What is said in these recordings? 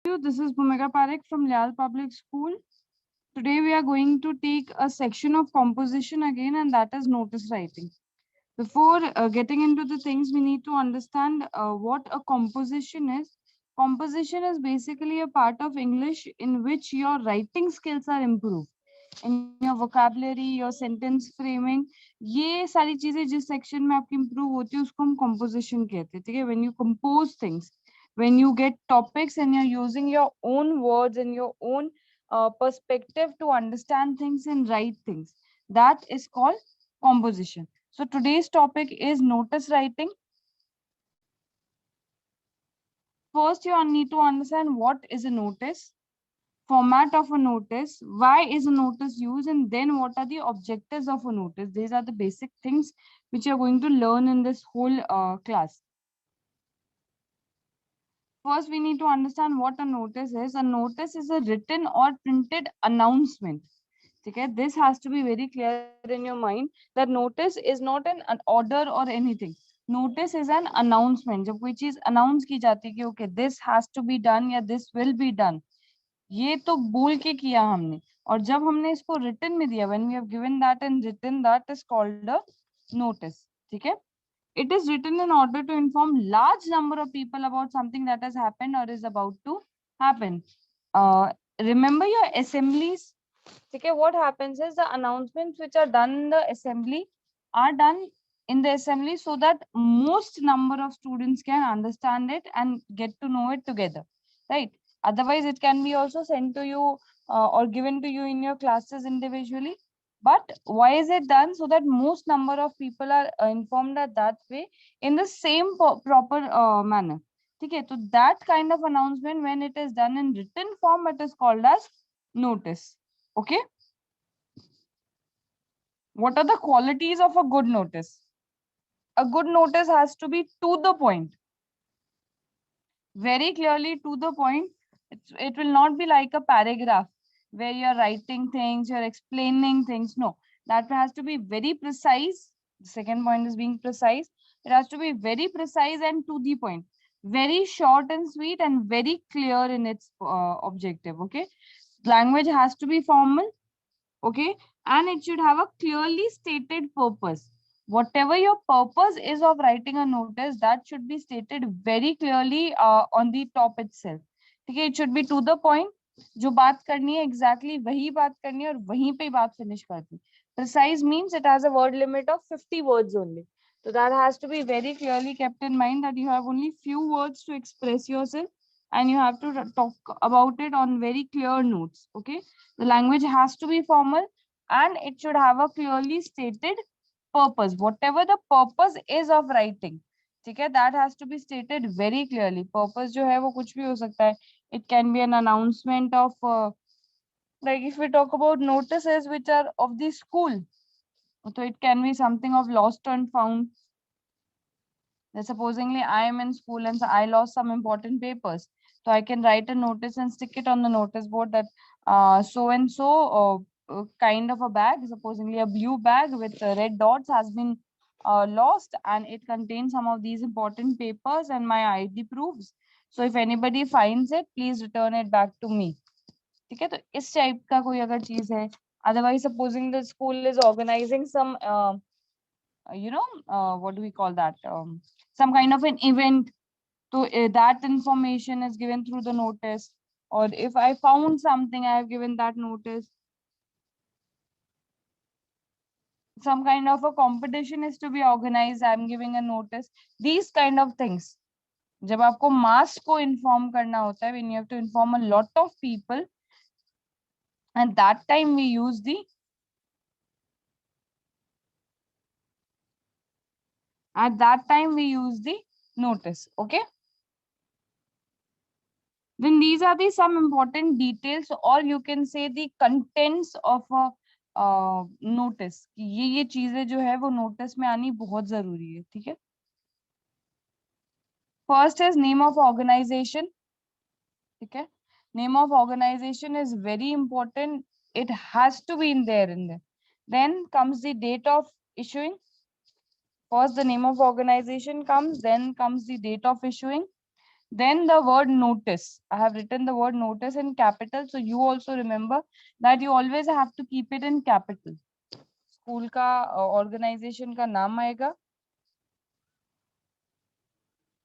This is Bhumika Parekh from Lyall Public School. Today we are going to take a section of composition again, and that is notice writing. Before getting into the things, we need to understand what a composition is. Composition is basically a part of English in which your writing skills are improved. In your vocabulary, your sentence framing, ये सारी चीजें जिस section में आपकी improve होती है उसको हम composition कहते हैं. ठीक है? When you compose things, when you get topics and you're using your own words and your own perspective to understand things and write things, that is called composition. So today's topic is notice writing. First, you need to understand what is a notice, format of a notice, why is a notice used, and then what are the objectives of a notice. These are the basic things which you are going to learn in this whole class. First, we need to understand what a notice is. A notice is a written or printed announcement. Okay, this has to be very clear in your mind that notice is not an order or anything. Notice is an announcement. जब कोई चीज announce की जाती है कि okay, this has to be done या this will be done, ये तो बोल के किया हमने. और जब हमने इसको written में दिया, when we have given that in written, that is called a notice. ठीक है? It is written in order to inform large number of people about something that has happened or is about to happen. Remember your assemblies. Okay, what happens is the announcements which are done in the assembly are done in the assembly so that most number of students can understand it and get to know it together, right? Otherwise, it can be also sent to you or given to you in your classes individually. But why is it done? So that most number of people are informed at that way in the same proper manner. Okay, so that kind of announcement, when it is done in written form, it is called as notice. Okay. What are the qualities of a good notice? A good notice has to be to the point, very clearly to the point. It will not be like a paragraph where you're writing things, you're explaining things. No, that has to be very precise. The second point is being precise. It has to be very precise and to the point, very short and sweet and very clear in its objective. Okay, language has to be formal. Okay, and it should have a clearly stated purpose. Whatever your purpose is of writing a notice, that should be stated very clearly on the top itself. Okay, it should be to the point. जो बात करनी है exactly वही बात करनी है और वहीं पे बात finish करनी. Precise means it has a word limit of 50 words only. So that has to be very clearly kept in mind that you have only few words to express yourself and you have to talk about it on very clear notes. Okay, the language has to be formal and it should have a clearly stated purpose. Whatever the purpose is of writing, ठीक है, that has to be stated very clearly. Purpose जो है वो कुछ भी हो सकता है. It can be an announcement of like if we talk about notices which are of the school, so it can be something of lost and found. That supposingly I am in school and I lost some important papers. So I can write a notice and stick it on the notice board that so and so kind of a bag, supposedly a blue bag with red dots has been lost and it contains some of these important papers and my ID proofs. So if anybody finds it, please return it back to me. ठीक है, तो इस type का कोई अगर चीज है. Otherwise, supposing the school is organizing some what do we call that, some kind of an event, so that information is given through the notice. Or if I found something, I have given that notice. Some kind of a competition is to be organized, I am giving a notice. These kind of things, जब आपको mass को inform करना होता है, when you have to inform a lot of people, and that time we use the notice. Okay, then these are the some important details, or you can say the contents of a notice. ये चीजें जो है वो notice में आनी बहुत जरूरी है. ठीक है, first is name of organization. ठीक है, name of organization is very important. It has to be in there. Then comes the date of issuing. First the name of organization comes, then comes the date of issuing. Then the word notice. I have written the word notice in capital. So you also remember that you always have to keep it in capital. School का organization का नाम आएगा.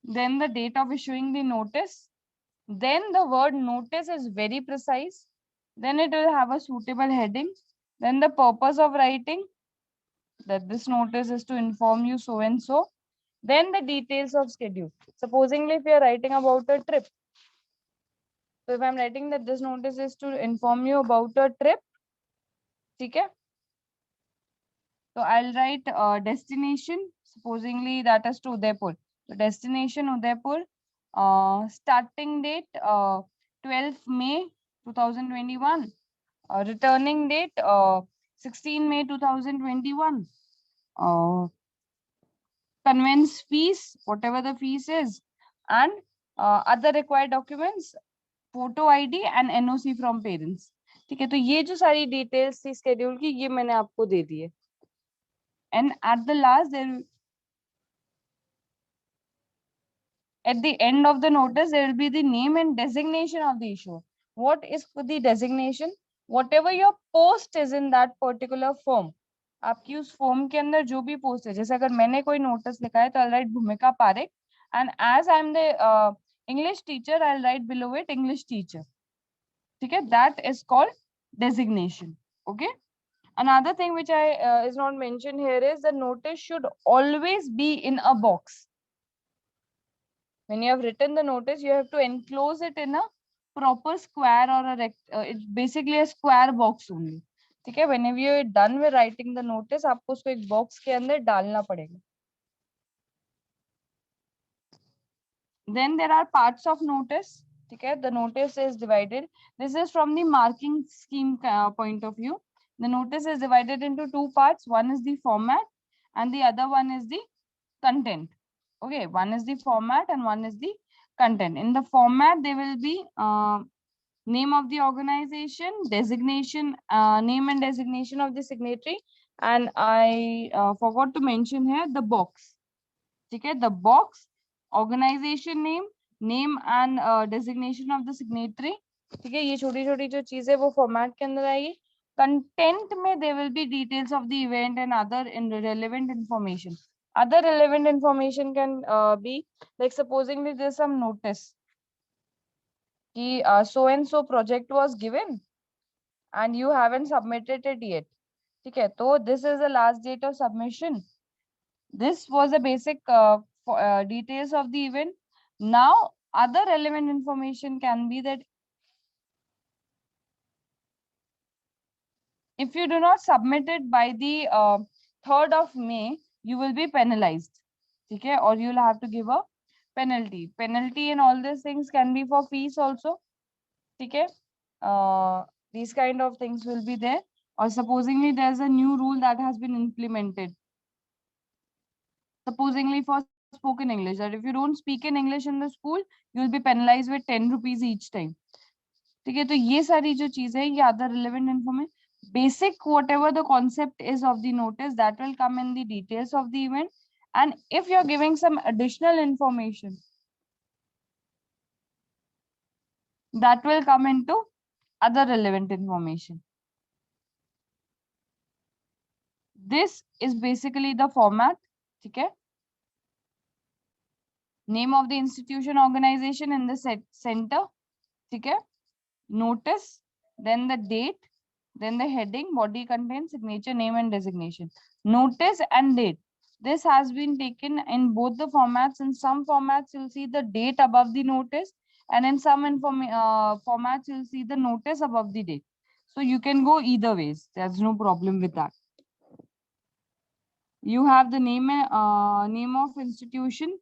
Then the date of issuing the notice. Then the word notice is very precise. Then it will have a suitable heading. Then the purpose of writing, that this notice is to inform you so and so. Then the details of schedule. Supposingly if you are writing about a trip. So if I'm writing that this notice is to inform you about a trip, okay? So I'll write destination, supposingly that is to Udaipur. So destination Udaipur, starting date 12th May 2021, returning date 16 May 2021, conveyance fees, whatever the fees is, and other required documents, photo ID and NOC from parents. ठीक है, तो ये जो सारी details थी schedule की ये मैंने आपको दे दी है. And at the last there, at the end of the notice, there will be the name and designation of the issuer. What is the designation? Whatever your post is in that particular firm. आपकी उस form के अंदर जो भी post है, जैसे अगर मैंने कोई नोटिस लिखा है तो I write Bhoomika Parekh, and as I am the English teacher I write below it English teacher. ठीक है, that is called designation. Okay. Another thing which I is not mentioned here is the notice should always be in a box. When you have written the notice, you have to enclose it in a proper square or a it's basically a square box only. ठीक है, whenever you are done with writing the notice, आपको उसको एक box के अंदर डालना पड़ेगा. Then there are parts of notice. ठीक है, the notice is divided. This is from the marking scheme point of view. The notice is divided into two parts. One is the format and the other one is the content. Okay, one is the format and one is the content. In the format, there will be name of the organization, designation, name and designation of the signatory, and I forgot to mention here the box. Okay, the box, organization name and designation of the signatory. ठीक है, ये छोटी छोटी जो चीजें वो format के अंदर आएगी. कंटेंट में there will be details of the event and other relevant information. Other relevant information can be like supposingly there's some notice कि so and so project was given and you haven't submitted it yet. ठीक है, तो this is the last date of submission. This was the basic details of the event. Now other relevant information can be that if you do not submit it by the 3rd of May, you will be penalized. Okay, or you will have to give a penalty. Penalty and all these things can be for fees also. Okay, these kind of things will be there. Or supposingly there's a new rule that has been implemented. Supposingly for spoken English, that if you don't speak in English in the school, you will be penalized with 10 rupees each time. ठीक है, तो ये सारी जो चीजें हैं ये other relevant information. Basic whatever the concept is of the notice that will come in the details of the event, and if you're giving some additional information that will come into other relevant information. This is basically the format. Okay, name of the institution organization in the center. Okay, notice, then the date, then the heading, body content, signature, name and designation. Notice and date. This has been taken in both the formats. In some formats, you'll see the date above the notice, and in some formats, you'll see the notice above the date. So you can go either ways. There's no problem with that. You have the name of institution.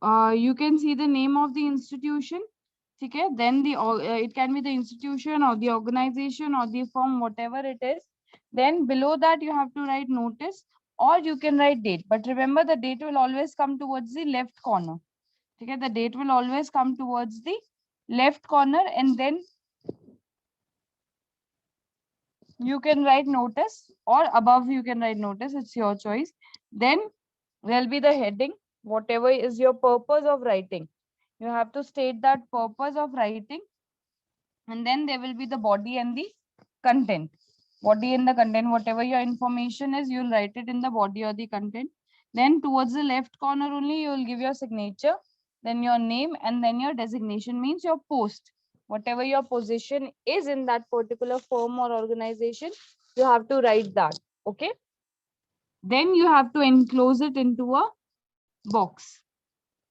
You can see the name of the institution. Okay, then it can be the institution or the organization or the firm, whatever it is. Then below that you have to write notice, or you can write date. But remember, the date will always come towards the left corner. Okay, the date will always come towards the left corner, and then you can write notice, or above you can write notice. It's your choice. Then there'll be the heading, whatever is your purpose of writing. You have to state that purpose of writing, and then there will be the body and the content. Body and the content, whatever your information is, you'll write it in the body or the content. Then towards the left corner only, you will give your signature, then your name, and then your designation, means your post. Whatever your position is in that particular firm or organization, you have to write that. Okay. Then you have to enclose it into a box.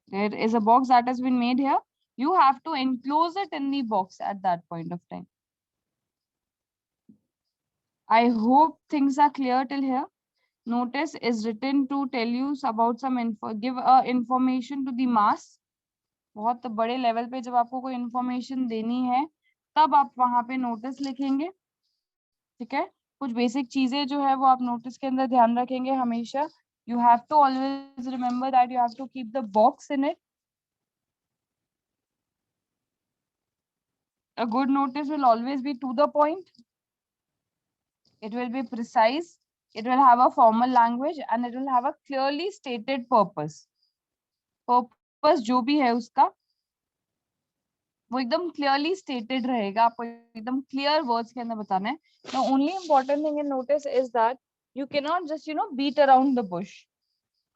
There is a box that has been made here. You have to enclose it in the box at that point of time. I hope things are clear till here. Notice is written to tell you about some info, give a information to the mass. बहुत बड़े level पे जब आपको कोई information देनी है, तब आप वहां पे नोटिस लिखेंगे. ठीक है, कुछ बेसिक चीजें जो है वो आप नोटिस के अंदर ध्यान रखेंगे हमेशा. You have to always remember that you have to keep the box in it. A good notice will always be to the point. It will be precise. It will have a formal language and it will have a clearly stated purpose. Purpose जो भी है उसका वो एकदम clearly stated रहेगा. आपको एकदम clear words के अंदर बताना है. The only important thing in notice is that you cannot just beat around the bush.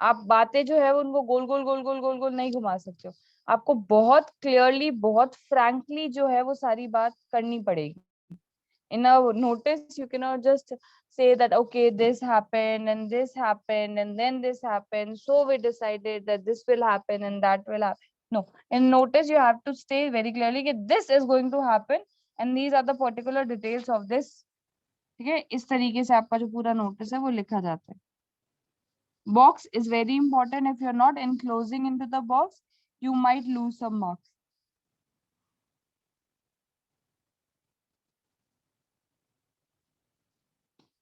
आप बातें जो है उनको गोल गोल गोल गोल गोल गोल नहीं घुमा सकते हो. आपको बहुत क्लियरली, बहुत फ्रैंकली जो है वो सारी बात करनी पड़ेगी. In a notice, you cannot just say that, okay, this happened and this happened and then this happened, so we decided that this will happen and that will happen. No, in notice, you have to say very clearly that this is going to happen and these are the particular details of this. ठीक है, इस तरीके से आपका जो पूरा notice है वो लिखा जाता है. Box is very important. If you're not enclosing into the box, you might lose some marks.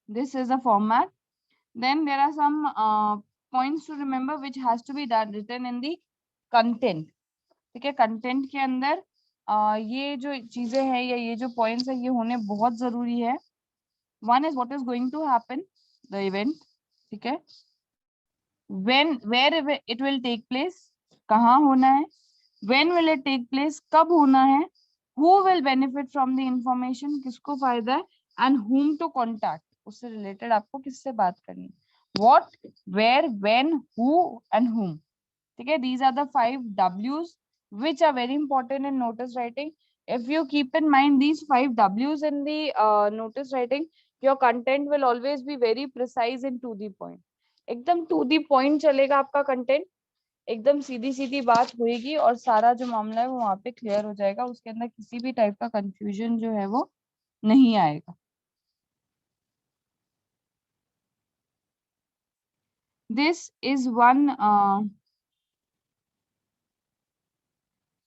This is a format. Then there are some points to remember which has to be done written in the content. ठीक है, content के अंदर ये जो चीजें हैं या ये जो points है ये होने बहुत जरूरी है. One is what is going to happen, the event. ठीक है, when, where it will take place, कहाँ होना है, when will it take place, कब होना है, who will benefit from the information, किसको फायदा है, and whom to contact, उससे related आपको किससे बात करनी है. What, where, when, who and whom. ठीक है, these are the 5 W's which are very important in notice writing. If you keep in mind these 5 W's in the notice writing, your content will always be very precise and to the point. एकदम to the point चलेगा आपका content, एकदम सीधी सीधी बात होगी और सारा जो मामला है वो वहां पे क्लियर हो जाएगा. उसके अंदर किसी भी टाइप का कंफ्यूजन जो है वो नहीं आएगा. This is one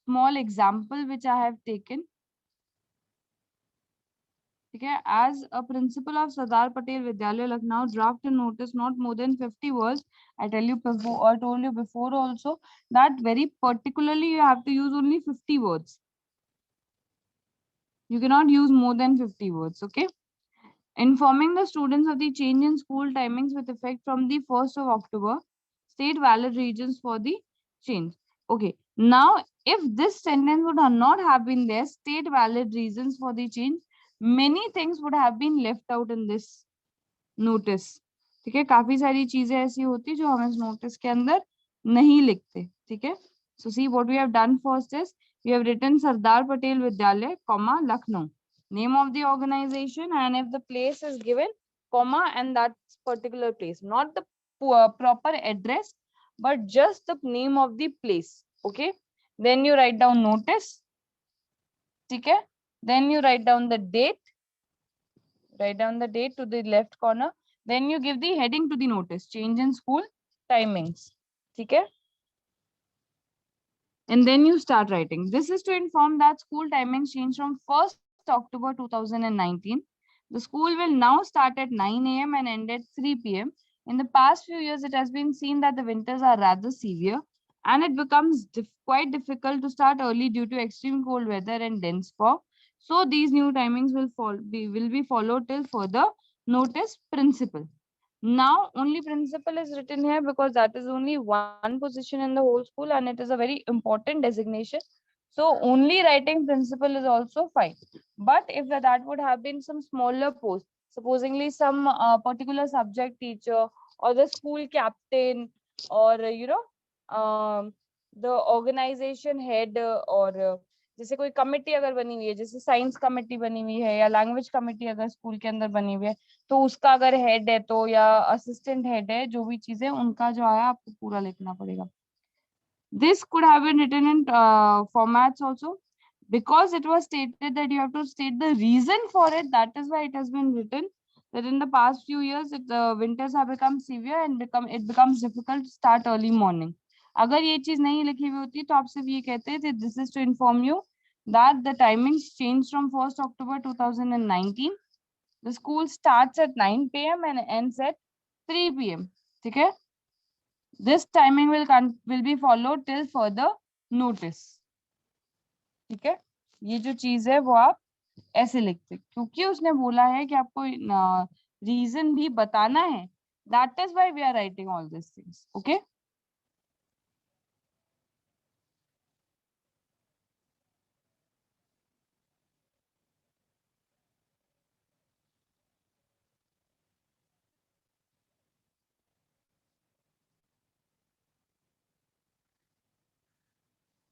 small example which I have taken. Okay, as a principal of Sardar Patel Vidyalaya Lucknow, draft a notice not more than 50 words. I told you before also that very particularly you have to use only 50 words. You cannot use more than 50 words. Okay. Informing the students of the change in school timings with effect from the 1st of October. State valid reasons for the change. Okay. Now, if this sentence would not have been there, state valid reasons for the change, many things would have been left out in this notice. ठीक है, काफी सारी चीजें ऐसी होती जो हम इस नोटिस के अंदर नहीं लिखते. ठीक है, so see what we have done first is we have written Sardar Patel Vidyalaya, comma Lucknow, name of the organization, and if the place is given, comma, and that particular place, not the proper address but just the name of the place. Okay, then you write down notice. Okay, then you write down the date, write down the date to the left corner, then you give the heading to the notice, change in school timings. Okay, and then you start writing. This is to inform that school timings change from 1st October 2019. The school will now start at 9 a.m. and end at 3 p.m. In the past few years, it has been seen that the winters are rather severe and it becomes quite difficult to start early due to extreme cold weather and dense fog. So these new timings will be followed till further notice. Principal. Now only principal is written here because that is only one position in the whole school and it is a very important designation. So only writing principal is also fine. But if that would have been some smaller post, supposingly some particular subject teacher or the school captain or the organization head or जैसे कोई committee अगर बनी हुई है, जैसे science committee बनी हुई है या लैंग्वेज कमेटी अगर स्कूल के अंदर बनी हुई है, तो उसका अगर हेड है तो या असिस्टेंट हेड है, जो भी चीजें उनका जो है आपको पूरा लिखना पड़ेगा. This could have been written in formats also because it was stated that you have to state the reason for it. That is why it has been written that in the past few years the winters have become severe and it becomes difficult to start early morning. अगर ये चीज नहीं लिखी हुई होती तो आप सिर्फ ये कहते थे this is to inform you that the timings changed from 1st October 2019. The school starts at 9 p.m. and ends at 3 p.m. ठीक है. This timing will be followed till further notice. ठीक है. ये जो चीज है वो आप ऐसे लिखते क्योंकि उसने बोला है कि आपको रीजन भी बताना है. That is why we are writing all these things. Okay.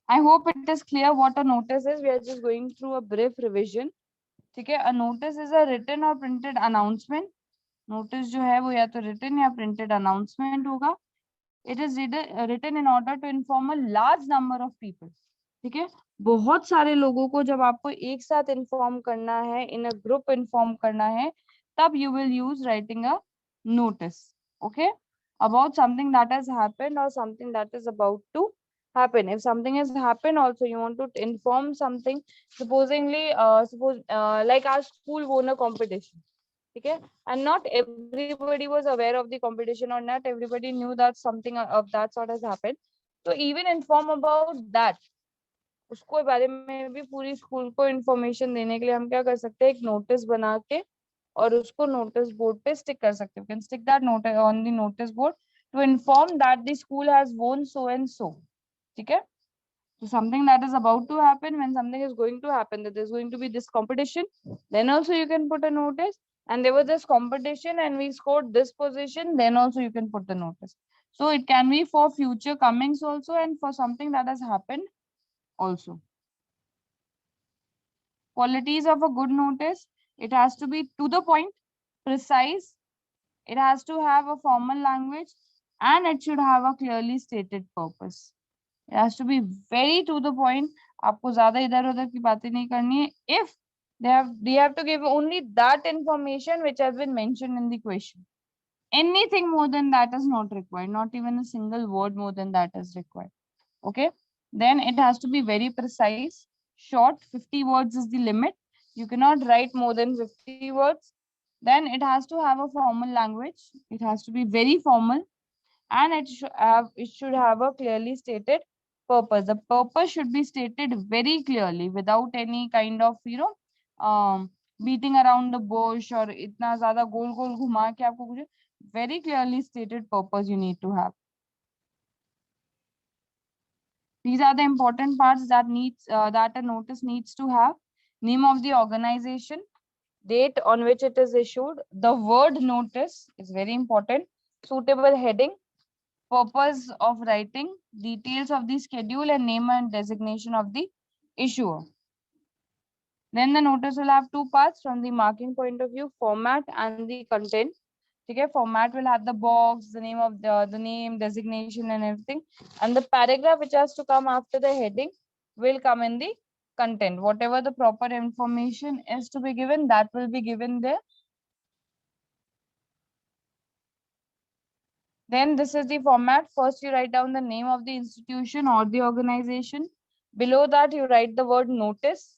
I hope it is clear what a notice is. We are just going through a brief revision. ठीक है. A notice is a written or printed announcement. Notice जो है वो या तो written या printed announcement होगा. It is written in order to inform a large number of people. ठीक है. बहुत सारे लोगों को जब आपको एक साथ इन्फॉर्म करना है, इन अ ग्रुप इन्फॉर्म करना है, तब you will use writing a notice. Okay. About something that has happened or something that is about to happen. If something has happened also, you want to inform something. Supposingly, like our school won a competition. Okay. And not everybody was aware of the competition or not everybody knew that something of that sort has happened. So even inform about that. उसको बारे में भी पूरी school को information देने के लिए हम क्या कर सकते हैं, एक नोटिस बना के और उसको नोटिस बोर्ड पे स्टिक कर सकते हैं. Can stick that notice on the notice board to inform that the school has won so and so. ठीक है. So something that is about to happen, when something is going to happen, that there's going to be this competition, then also you can put a notice. And there was this competition and we scored this position, then also you can put the notice. So it can be for future comings also and for something that has happened also. Qualities of a good notice: it has to be to the point, precise, it has to have a formal language, and it should have a clearly stated purpose. It has to be very to the point. आपको ज़्यादा इधर उधर की बातें नहीं करनी है. If they have to give only that information which has been mentioned in the question. Anything more than that is not required. Not even a single word more than that is required. Okay. Then it has to be very precise, short. 50 words is the limit. You cannot write more than 50 words. Then it has to have a formal language. It has to be very formal, and it should have a clearly stated purpose. The purpose should be stated very clearly without any kind of beating around the bush or इतना ज़्यादा गोल गोल घुमा के आपको कुछ. Very clearly stated purpose you need to have. These are the important parts that a notice needs to have. Name of the organization, date on which it is issued, the word notice is very important, suitable heading, purpose of writing, details of the schedule, and name and designation of the issuer. Then the notice will have two parts from the marking point of view: format and the content. Okay, format will have the box, the name of the name, designation, and everything. And the paragraph which has to come after the heading will come in the content. Whatever the proper information is to be given, that will be given there. Then this is the format. First, you write down the name of the institution or the organization. Below that, you write the word notice.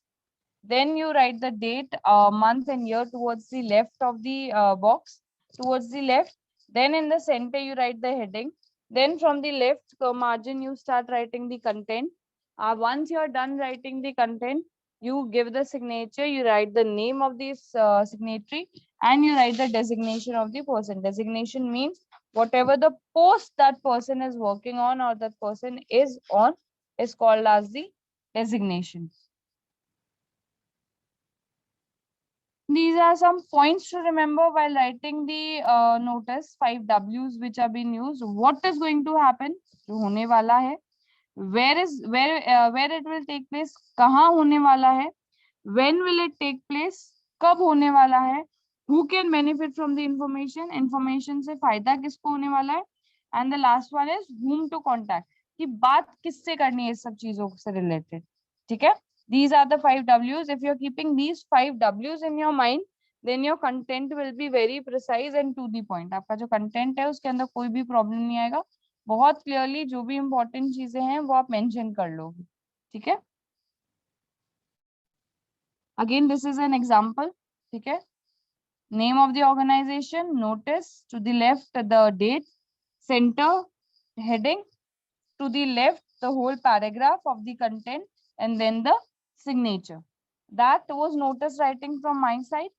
Then you write the date, month and year towards the left of the box, towards the left. Then in the center, you write the heading. Then from the left margin, you start writing the content. Once you are done writing the content, you give the signature, you write the name of this signatory, and you write the designation of the person. Designation means whatever the post that person is working on or that person is on is called as the designation. These are some points to remember while writing the notice, 5 W's which are being used. What is going to happen? जो होने वाला है. Where it will take place? कहाँ होने वाला है? When will it take place? कब होने वाला है? Who can benefit from the information? Information से फायदा किसको होने वाला है? And the last one is whom to contact. कि बात किससे करनी है इस सब चीजों से related. ठीक है? These are the 5 W's. If you're keeping these 5 W's in your mind, then your content will be very precise and to the point. आपका जो content है उसके अंदर कोई भी problem नहीं आएगा. बहुत clearly जो भी important चीजें हैं वो आप mention कर लोगे. ठीक है? Again, this is an example. ठीक है? Name of the organization, notice, to the left the date, center heading, to the left the whole paragraph of the content, and then the signature. That was notice writing from my side.